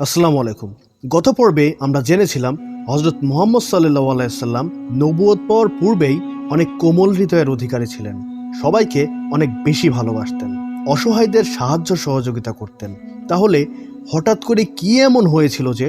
আসসালামু আলাইকুম। গত পর্বে আমরা জেনেছিলাম হযরত মুহাম্মদ সাল্লাল্লাহু আলাইহি সাল্লাম নবুয়ত পাওয়ার পূর্বেই অনেক কোমল হৃদয়ের অধিকারী ছিলেন। সবাইকে অনেক বেশি ভালোবাসতেন, অসহায়দের সাহায্য সহযোগিতা করতেন। তাহলে হঠাৎ করে কি এমন হয়েছিল যে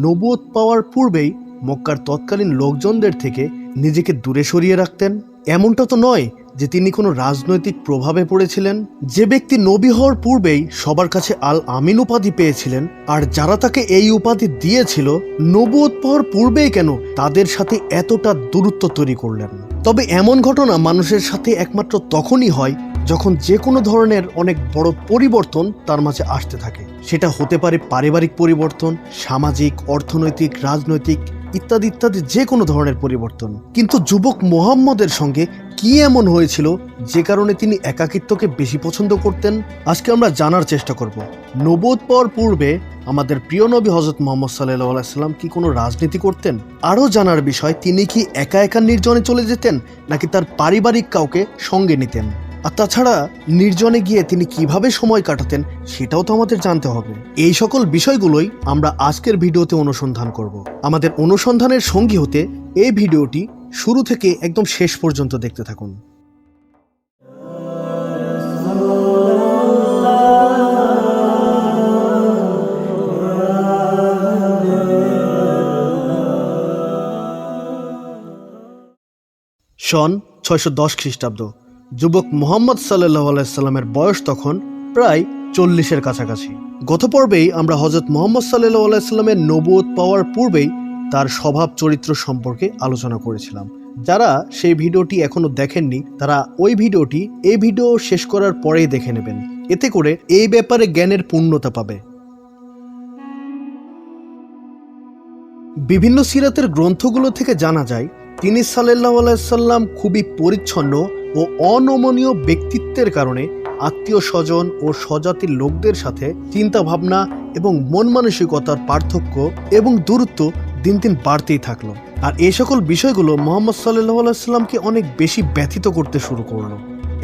নবুয়ত পাওয়ার পূর্বেই মক্কার তৎকালীন লোকজনদের থেকে নিজেকে দূরে সরিয়ে রাখতেন? এমনটা তো নয় যে তিনি কোনো রাজনৈতিক প্রভাবে পড়েছিলেন। যে ব্যক্তি নবী হওয়ার পূর্বেই সবার কাছে আল আমিন উপাধি পেয়েছিলেন, আর যারা তাকে এই উপাধি দিয়েছিল, নবুয়ত পাওয়ার পূর্বেই কেন তাদের সাথে এতটা দূরত্ব তৈরি করলেন? তবে এমন ঘটনা মানুষের সাথে একমাত্র তখনই হয় যখন যে কোনো ধরনের অনেক বড় পরিবর্তন তার মাঝে আসতে থাকে। সেটা হতে পারে পারিবারিক পরিবর্তন, সামাজিক, অর্থনৈতিক, রাজনৈতিক ইত্যাদি ইত্যাদি যে কোনো ধরনের পরিবর্তন। কিন্তু যুবক মুহাম্মদের সঙ্গে কি এমন হয়েছিল যে কারণে তিনি একাকিত্বকে বেশি পছন্দ করতেন? আজকে আমরা জানার চেষ্টা করব। নবুয়ত পাওয়ার পূর্বে আমাদের প্রিয় নবী হযরত মুহাম্মদ সাল্লাল্লাহু আলাইহি সাল্লাম কি কোনো রাজনীতি করতেন? আরও জানার বিষয়, তিনি কি একা একা নির্জনে চলে যেতেন নাকি তার পারিবারিক কাউকে সঙ্গে নিতেন? আর তাছাড়া নির্জনে গিয়ে তিনি কিভাবে সময় কাটাতেন সেটাও তো আমাদের জানতে হবে। এই সকল বিষয়গুলোই আমরা আজকের ভিডিওতে অনুসন্ধান করব। আমাদের অনুসন্ধানের সঙ্গী হতে এই ভিডিওটি শুরু থেকে একদম শেষ পর্যন্ত দেখতে থাকুন। সন 610 খ্রিস্টাব্দ। যুবক মুহাম্মদ সাল্লাল্লাহু আলাইহি সাল্লামের বয়স তখন প্রায় 40-এর কাছাকাছি। গত পর্বেই আমরা হযরত মুহাম্মদ সাল্লাল্লাহু আলাইহি সাল্লামের নবুয়ত পাওয়ার পূর্বেই তার স্বভাব চরিত্র সম্পর্কে আলোচনা করেছিলাম। যারা সেই ভিডিওটি এখনো দেখেননি তারা ওই ভিডিওটি এই ভিডিও শেষ করার পরেই দেখে নেবেন, এতে করে এই ব্যাপারে জ্ঞানের পূর্ণতা পাবে। বিভিন্ন সিরাতের গ্রন্থগুলো থেকে জানা যায় তিনি সাল্লাল্লাহু আলাইহি সাল্লাম খুবই পরিচ্ছন্ন ও অনমনীয় ব্যক্তিত্বের কারণে আত্মীয় স্বজন ও স্বজাতির লোকদের সাথে চিন্তা ভাবনা এবং মন মানসিকতার পার্থক্য এবং দূরত্ব দিন দিন বাড়তেই থাকলো। আর এই সকল বিষয়গুলো মুহাম্মদ সাল্লাল্লাহু আলাইহি সাল্লামকে অনেক বেশি ব্যথিত করতে শুরু করলো।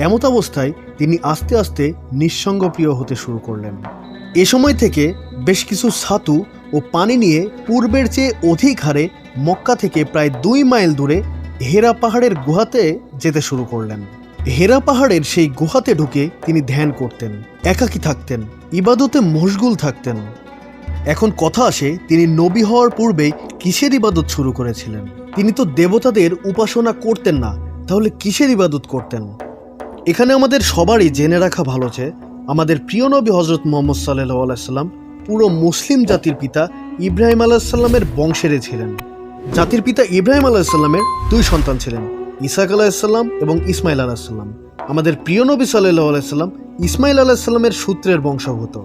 এমত অবস্থায় তিনি আস্তে আস্তে নিঃসঙ্গপ্রিয় হতে শুরু করলেন। এ সময় থেকে বেশ কিছু ছাতু ও পানি নিয়ে পূর্বের চেয়ে অধিক হারে মক্কা থেকে প্রায় 2 মাইল দূরে হেরা পাহাড়ের গুহাতে যেতে শুরু করলেন। হেরা পাহাড়ের সেই গুহাতে ঢুকে তিনি ধ্যান করতেন, একাকী থাকতেন, ইবাদতে মশগুল থাকতেন। এখন কথা আসে, তিনি নবী হওয়ার পূর্বেই কিসের ইবাদত শুরু করেছিলেন? তিনি তো দেবতাদের উপাসনা করতেন না, তাহলে কিসের ইবাদত করতেন? এখানে আমাদের সবারই জেনে রাখা ভালো যে আমাদের প্রিয় নবী হযরত মুহাম্মদ সাল্লাল্লাহু আলাইহি সাল্লাম পুরো মুসলিম জাতির পিতা ইব্রাহিম আলাইহিস সালামের বংশেরই ছিলেন। জাতির পিতা ইব্রাহিম আলাইহিস সালামের 2 সন্তান ছিলেন, ইসহাক আলাইহিস সালাম এবং ইসমাইল আলাইহিস সালাম। আমাদের প্রিয় নবী সাল্লাল্লাহু আলাইহি সাল্লাম ইসমাইল আলাইহিস সালামের সূত্রের বংশভূত।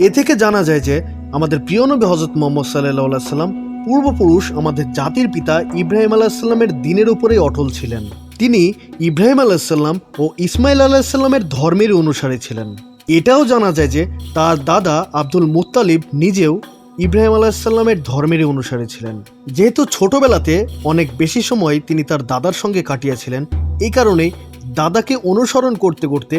এ থেকে জানা যায় যে আমাদের প্রিয় নবী হযরত মুহাম্মদ সাল্লাল্লাহু আলাইহি সাল্লাম পূর্বপুরুষ আমাদের জাতির পিতা ইব্রাহিম আলাইহিস সালামের দ্বীনের উপরেই অটল ছিলেন। তিনি ইব্রাহিম আলাইহিস সালাম ও ইসমাইল আলাইহিস সালামের ধর্মের অনুসারী ছিলেন। এটাও জানা যায় যে তার দাদা আব্দুল মুত্তালিব নিজেও ইব্রাহিম আলাইহিস সালামের ধর্মের অনুসারী ছিলেন। যেহেতু ছোটবেলাতে অনেক বেশি সময় তিনি তার দাদার সঙ্গে কাটিয়েছিলেন, এই কারণে দাদাকে অনুসরণ করতে করতে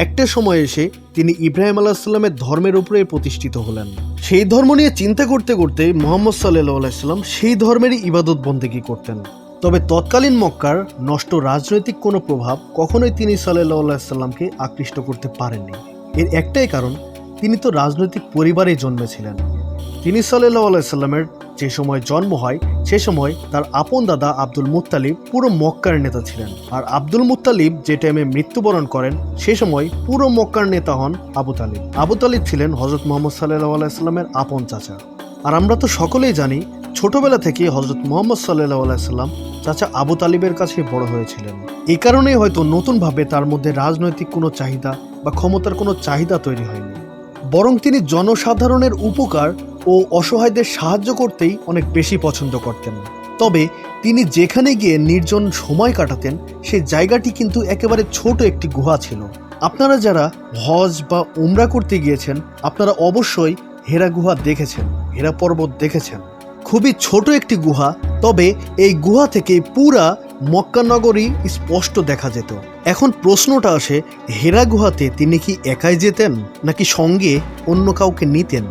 একটা সময় এসে তিনি ইব্রাহিম আলাইহিস সালামের ধর্মের উপরে প্রতিষ্ঠিত হলেন। সেই ধর্ম নিয়ে চিন্তা করতে করতে মুহাম্মদ সাল্লাল্লাহু আলাইহি সাল্লাম সেই ধর্মেরই ইবাদত বন্দেগী করতেন। তবে তৎকালীন মক্কার নষ্ট রাজনৈতিক কোনো প্রভাব কখনোই তিনি সাল্লাল্লাহু আলাইহি সাল্লামকে আকৃষ্ট করতে পারেননি। এর একটাই কারণ, তিনি তো রাজনৈতিক পরিবারে জন্মেছিলেন। তিনি সাল্লাল্লাহু আলাইহি সাল্লামের যে সময় জন্ম হয় সে সময় তার আপন দাদা আব্দুল মুত্তালিব পুরো মক্কার নেতা ছিলেন। আর আব্দুল মুত্তালিব যে টাইমে মৃত্যুবরণ করেন সে সময় পুরো মক্কার নেতা হন আবু তালিব। আবু তালিব ছিলেন হযরত মুহাম্মদ সাল্লাল্লাহু আলাইহি সাল্লামের আপন চাচা। আর আমরা তো সকলেই জানি ছোটবেলা থেকে হযরত মুহাম্মদ সাল্লাল্লাহু আলাইহি সাল্লাম চাচা আবু তালিবের কাছে বড় হয়েছিলেন। এই কারণেই হয়তো নতুনভাবে তার মধ্যে রাজনৈতিক কোনো চাহিদা বা ক্ষমতার কোনো চাহিদা তৈরি হয়নি, বরং তিনি জনসাধারণের উপকার ও অসহায়দের সাহায্য করতেই অনেক বেশি পছন্দ করতেন। তবে তিনি যেখানে গিয়ে নির্জন সময় কাটাতেন সেই জায়গাটি কিন্তু একেবারে ছোট একটি গুহা ছিল। আপনারা যারা হজ বা উমরা করতে গিয়েছেন আপনারা অবশ্যই হেরা গুহা দেখেছেন, হেরা পর্বত দেখেছেন। খুবই ছোট একটি গুহা, তবে এই গুহা থেকে পুরা মক্কা নগরী স্পষ্ট দেখা যেত। এখন প্রশ্নটা আসে, হেরা গুহাতে তিনি কি একাই যেতেন নাকি সঙ্গে অন্য কাউকে নিতেন?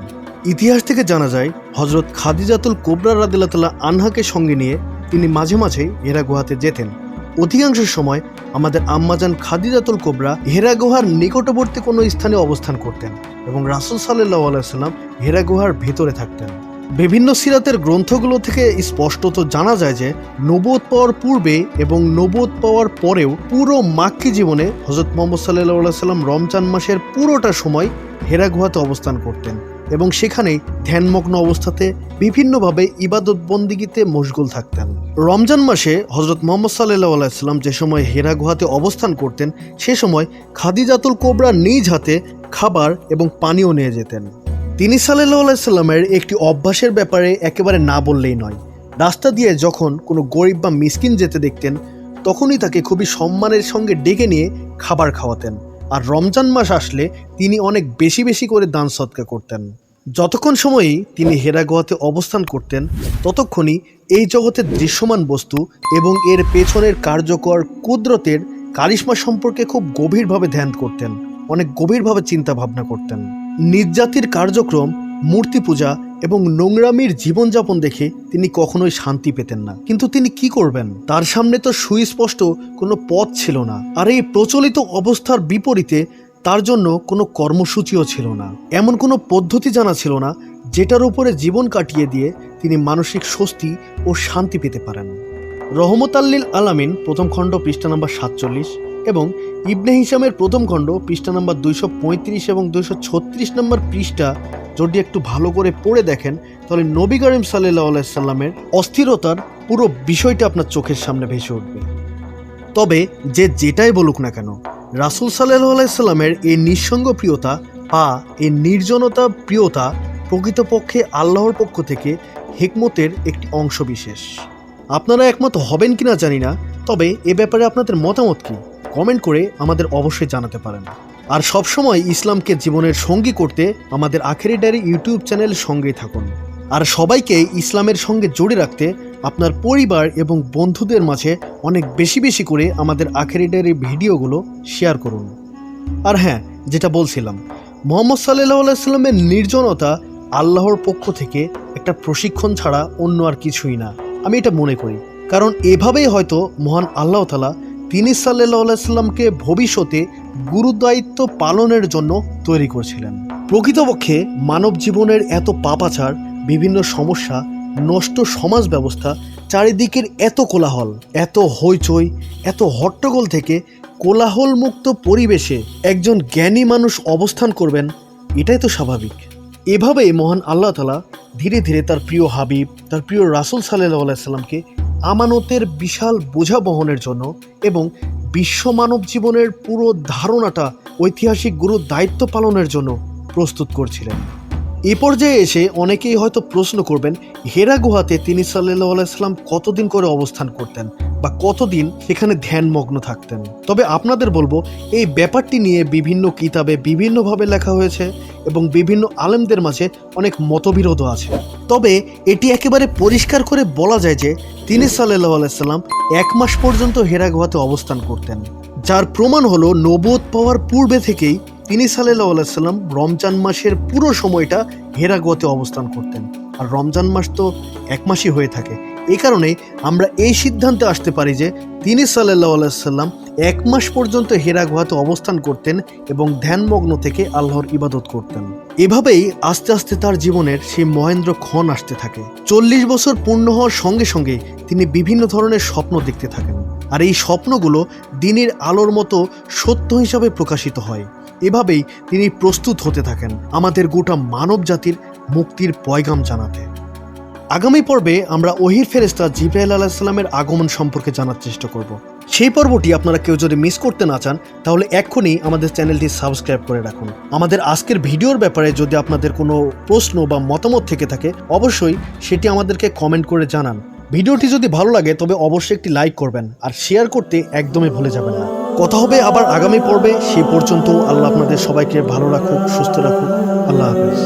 ইতিহাস থেকে জানা যায় হযরত খাদিজাতুল কুবরা রাদিয়াল্লাহু তাআলা আনহাকে সঙ্গে নিয়ে তিনি মাঝে মাঝে হেরা গুহাতে যেতেন। অধিকাংশ সময় আমাদের আম্মাজান খাদিজাতুল কুবরা হেরা গুহার নিকটবর্তী কোনো স্থানে অবস্থান করতেন এবং রাসূল সাল্লাল্লাহু আলাইহি ওয়াসাল্লাম হেরা গুহার ভেতরে থাকতেন। বিভিন্ন সিরাতের গ্রন্থগুলো থেকে স্পষ্টত জানা যায় যে নবুয়ত পাওয়ার পূর্বে এবং নবুয়ত পাওয়ার পরেও পুরো মাক্কি জীবনে হযরত মুহাম্মদ সাল্লাল্লাহু আলাইহি ওয়াসাল্লাম রমজান মাসের পুরোটা সময় হেরা গুহাতে অবস্থান করতেন এবং সেখানেই ধ্যানমগ্ন অবস্থাতে বিভিন্নভাবে ইবাদত বন্দিগিতে মশগুল থাকতেন। রমজান মাসে হযরত মুহাম্মদ সাল্লাল্লাহু আলাইহি ওয়াসাল্লাম যে সময় হেরা গুহাতে অবস্থান করতেন সে সময় খাদিজাতুল কুবরা নিজ হাতে খাবার এবং পানীয় নিয়ে যেতেন। তিনি সাল্লাল্লাহু আলাইহি ওয়াসাল্লামের একটি অভ্যাসের ব্যাপারে একেবারে না বললেই নয়। রাস্তা দিয়ে যখন কোনো গরিব বা মিসকিন যেতে দেখতেন তখনই তাকে খুবই সম্মানের সঙ্গে ডেকে নিয়ে খাবার খাওয়াতেন। আর রমজান মাস আসলে তিনি অনেক বেশি বেশি করে দান সদকা করতেন। যতক্ষণ সময়ই তিনি হেরা গুহাতে অবস্থান করতেন ততক্ষণই এই জগতের দৃশ্যমান বস্তু এবং এর পেছনের কার্যকর কুদরতের কারিশমা সম্পর্কে খুব গভীরভাবে ধ্যান করতেন, অনেক গভীরভাবে চিন্তা ভাবনা করতেন। নিজ জাতির কার্যক্রম, মূর্তি পূজা এবং নোংরামির জীবনযাপন দেখে তিনি কখনোই শান্তি পেতেন না। কিন্তু তিনি কি করবেন? তার সামনে তো সুস্পষ্ট কোনো পথ ছিল না। আর এই প্রচলিত অবস্থার বিপরীতে তার জন্য কোনো কর্মসূচিও ছিল না, এমন কোনো পদ্ধতি জানা ছিল না যেটার উপরে জীবন কাটিয়ে দিয়ে তিনি মানসিক স্বস্তি ও শান্তি পেতে পারেন। রহমতাল্লিল আলামিন প্রথম খণ্ড পৃষ্ঠা নাম্বার 47 এবং ইবনে হিশামের প্রথম খণ্ড পৃষ্ঠা নাম্বার 235 এবং 236 নম্বর পৃষ্ঠা যদি একটু ভালো করে পড়ে দেখেন তাহলে নবী করিম সাল্লাল্লাহু আলাইহি সাল্লামের অস্থিরতার পুরো বিষয়টা আপনার চোখের সামনে ভেসে উঠবে। তবে যে যেটাই বলুক না কেন, রাসূল সাল্লাল্লাহু আলাইহি সাল্লামের এই নিঃসঙ্গ প্রিয়তা বা এই নির্জনতা প্রিয়তা প্রকৃতপক্ষে আল্লাহর পক্ষ থেকে হিকমতের একটি অংশ বিশেষ। আপনারা একমত হবেন কিনা জানি না, তবে এ ব্যাপারে আপনাদের মতামত কি কমেন্ট করে আমাদের অবশ্যই জানাতে পারেন। আর সবসময় ইসলামকে জীবনের সঙ্গী করতে আমাদের আখেরি ডায়েরি ইউটিউব চ্যানেলের সঙ্গেই থাকুন। আর সবাইকে ইসলামের সঙ্গে জড়িয়ে রাখতে আপনার পরিবার এবং বন্ধুদের মাঝে অনেক বেশি বেশি করে আমাদের আখেরি ডায়েরির ভিডিওগুলো শেয়ার করুন। আর হ্যাঁ, যেটা বলছিলাম, মুহাম্মদ সাল্লাল্লাহু আলাইহি সাল্লামের নির্জনতা আল্লাহর পক্ষ থেকে একটা প্রশিক্ষণ ছাড়া অন্য আর কিছুই না, আমি এটা মনে করি। কারণ এভাবেই হয়তো মহান আল্লাহ তাআলা তিনি সাল্লাল্লাহু আলাইহি সাল্লামকে ভবিষ্যতে গুরুদায়িত্ব পালনের জন্য তৈরি করছিলেন। প্রকৃতপক্ষে মানব জীবনের এত পাপাচার, বিভিন্ন সমস্যা, নষ্ট সমাজ ব্যবস্থা, চারিদিকের এত কোলাহল, এত হইচই, এত হট্টগোল থেকে কোলাহল মুক্ত পরিবেশে একজন জ্ঞানী মানুষ অবস্থান করবেন, এটাই তো স্বাভাবিক। এভাবেই মহান আল্লাহ তাআলা ধীরে ধীরে তার প্রিয় হাবিব, তার প্রিয় রাসূল সাল্লাল্লাহু আলাইহি সাল্লামকে আমানতের বিশাল বোঝা বহনের জন্য এবং বিশ্ব মানব জীবনের পুরো ধারণাটা ঐতিহাসিক গুরু দায়িত্ব পালনের জন্য প্রস্তুত করছিলেন। এ পর্যায়ে এসে অনেকেই হয়তো প্রশ্ন করবেন, হেরা গুহাতে তিনি সাল্লাল্লাহু আলাইহি সাল্লাম কতদিন করে অবস্থান করতেন বা কতদিন সেখানে ধ্যানমগ্ন থাকতেন? তবে আপনাদের বলবো, এই ব্যাপারটি নিয়ে বিভিন্ন কিতাবে বিভিন্নভাবে লেখা হয়েছে এবং বিভিন্ন আলেমদের মাঝে অনেক মতবিরোধও আছে। তবে এটি একেবারে পরিষ্কার করে বলা যায় যে তিনি সাল্লাল্লাহু আলাইহি সাল্লাম 1 মাস পর্যন্ত হেরা গুহাতে অবস্থান করতেন, যার প্রমাণ হলো নবুয়ত পাওয়ার পূর্বে থেকেই তিনি সাল্লাল্লাহু আলাইহি সাল্লাম রমজান মাসের পুরো সময়টা হেরা গুহাতে অবস্থান করতেন। আর রমজান মাস তো 1 মাসই হয়ে থাকে। এই কারণে আমরা এই সিদ্ধান্তে আসতে পারি যে তিনি সাল্লাল্লাহু আলাইহি সাল্লাম 1 মাস পর্যন্ত হেরা গুহাতে অবস্থান করতেন এবং ধ্যানমগ্ন থেকে আল্লাহর ইবাদত করতেন। এভাবেই আস্তে আস্তে তার জীবনের সেই মহেন্দ্র ক্ষণ আসতে থাকে। 40 বছর পূর্ণ হওয়ার সঙ্গে সঙ্গে তিনি বিভিন্ন ধরনের স্বপ্ন দেখতে থাকেন, আর এই স্বপ্নগুলো দিনের আলোর মতো সত্য হিসাবে প্রকাশিত হয়। এভাবেই তিনি প্রস্তুত হতে থাকেন আমাদের গোটা মানব জাতির মুক্তির পয়গাম জানাতে। আগামী পর্বে আমরা ওহির ফেরেশতা জিবরাইল আলাইহিস সালামের আগমন সম্পর্কে জানার চেষ্টা করব। সেই পর্বটি আপনারা কেউ যদি মিস করতে না চান তাহলে এক্ষুনি আমাদের চ্যানেলটি সাবস্ক্রাইব করে রাখুন। আমাদের আজকের ভিডিওর ব্যাপারে যদি আপনাদের কোনো প্রশ্ন বা মতামত থেকে থাকে অবশ্যই সেটি আমাদেরকে কমেন্ট করে জানান। ভিডিওটি যদি ভালো লাগে তবে অবশ্যই একটি লাইক করবেন আর শেয়ার করতে একদমই ভুলে যাবেন না। কথা হবে আবার আগামী পর্বে। সেই পর্যন্ত আল্লাহ আপনাদের সবাইকে ভালো রাখুক, সুস্থ রাখুক। আল্লাহ হাফেজ।